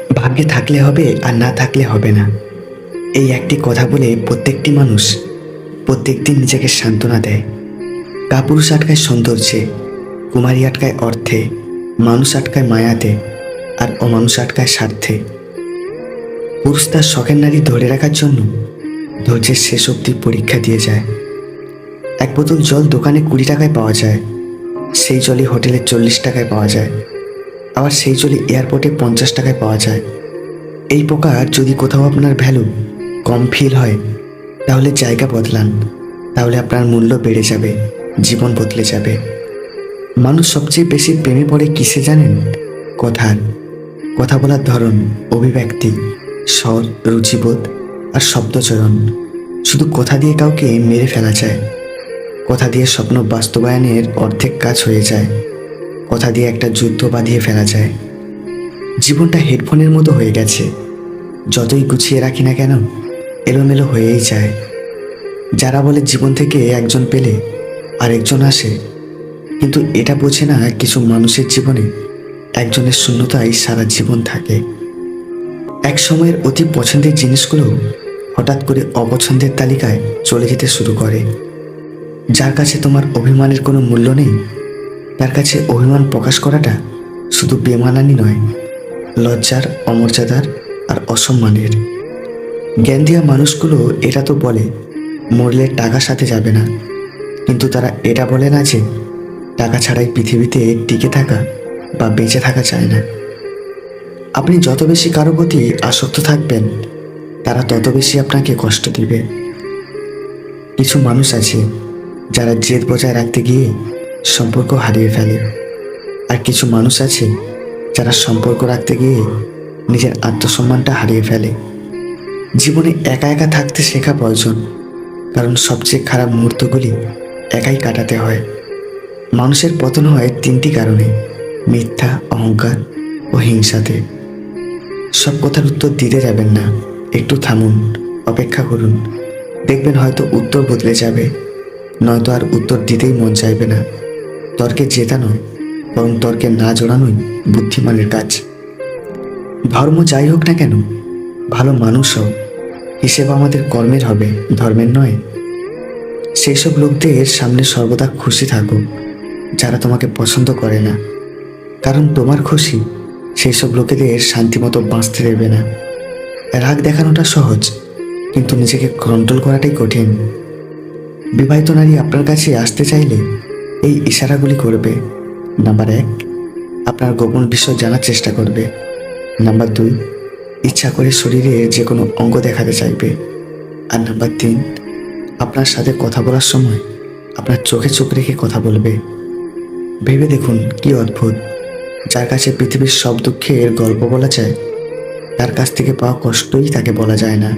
ভাগ্যে থাকলে হবে আর না থাকলে হবে না, এই একটি কথা বলে প্রত্যেকটি মানুষ প্রত্যেকদিন নিজেকে সান্ত্বনা দেয়। কাপুরুষ আটকায় সৌন্দর্যে, কুমারী আটকায় অর্থে, মানুষ আটকায় মায়াতে, আর অমানুষ আটকায় স্বার্থে। পুরুষ তার শখের নারী ধরে রাখার জন্য ধৈর্যের শেষ অবধি পরীক্ষা দিয়ে যায়। এক বোতল জল দোকানে 20 টাকায় পাওয়া যায়, সেই জলই হোটেলে 40 টাকায় পাওয়া যায়, আবার সেই জলই এয়ারপোর্টে 50 টাকায় পাওয়া যায়। এই প্রকার যদি কোথাও আপনার ভ্যালু কম ফিল হয়, তাহলে জায়গা বদলান, তাহলে আপনার মূল্য বেড়ে যাবে, জীবন বদলে যাবে। মানুষ সবচেয়ে বেশি প্রেমে পড়ে কিসে জানেন? কথার, কথা বলার ধরন, অভিব্যক্তি, স্বর, রুচিবোধ আর শব্দচয়ন। শুধু কথা দিয়ে কাউকে মেরে ফেলা যায়, কথা দিয়ে স্বপ্ন বাস্তবায়নের অর্ধেক কাজ হয়ে যায়, কথা দিয়ে একটা যুদ্ধ বাঁধিয়ে ফেলা যায়। জীবনটা হেডফোনের মতো হয়ে গেছে, যতই গুছিয়ে রাখি না কেন এলোমেলো হয়েই যায়। যারা বলে জীবন থেকে একজন পেলে আরেকজন আসে, কিন্তু এটা বোঝে না কিছু মানুষের জীবনে একজনের শূন্যতাই সারা জীবন থাকে। এক সময়ের অতি পছন্দের জিনিসগুলো হঠাৎ করে অপছন্দের তালিকায় চলে যেতে শুরু করে। যার কাছে তোমার অভিমানের কোনো মূল্য নেই, তার কাছে অভিমান প্রকাশ করাটা শুধু বেমানানি নয়, লজ্জার, অমর্যাদার আর অসম্মানের। জ্ঞান দেওয়া মানুষগুলো এটা তো বলে মরলে টাকা সাথে যাবে না, কিন্তু তারা এটা বলে না যে টাকা ছাড়াই পৃথিবীতে টিকে থাকা বা বেঁচে থাকা যায় না। আপনি যত বেশি কারো প্রতি আসক্ত থাকবেন, তারা তত বেশি আপনাকে কষ্ট দিবে। কিছু মানুষ আছে যারা জেদ বজায় রাখতে গিয়ে সম্পর্ক হারিয়ে ফেলে, আর কিছু মানুষ আছে যারা সম্পর্ক রাখতে গিয়ে নিজের আত্মসম্মানটা হারিয়ে ফেলে। জীবনে একা একা থাকতে শেখা প্রয়োজন, কারণ সবচেয়ে খারাপ মুহূর্তগুলি একাই কাটাতে হয়। মানুষের পতন হয় 3টি কারণে: মিথ্যা, অহংকার ও হিংসাতে। সব কথার উত্তর দিতে যাবেন না, একটু থামুন, অপেক্ষা করুন, দেখবেন হয়তো উত্তর বদলে যাবে, নয়তো আর উত্তর দিতেই মন চাইবে না। তর্কে জেতা নয়, বরং তর্কে না জড়ানোই বুদ্ধিমানের কাজ। ধর্ম যাই হোক না কেন, ভালো মানুষ হও, হিসেব আমাদের কর্মের হবে, ধর্মের নয়। সেই সব লোকদের সামনে সর্বদা খুশি থাকো যারা তোমাকে পছন্দ করে না, কারণ তোমার খুশি সেই সব লোকেদের শান্তিমতো বাঁচতে দেবে না। রাগ দেখানোটা সহজ, কিন্তু নিজেকে কন্ট্রোল করাটাই কঠিন। বিবাহিত নারী আপনার কাছে আসতে চাইলে এই ইশারাগুলি করবে। নাম্বার 1, আপনার গোপন বিষয় জানার চেষ্টা করবে। নাম্বার 2, ইচ্ছা করে শরীরে যে কোনো অঙ্গ দেখাতে চাইবে। আর নাম্বার 3, আপনার সাথে কথা বলার সময় আপনার চোখে চোখ রেখে কথা বলবে। ভেবে দেখুন কি অদ্ভুত, যার কাছে পৃথিবীর সব দুঃখের গল্প বলা যায়, তার কাছ থেকে পাওয়া কষ্টই তাকে বলা যায় না।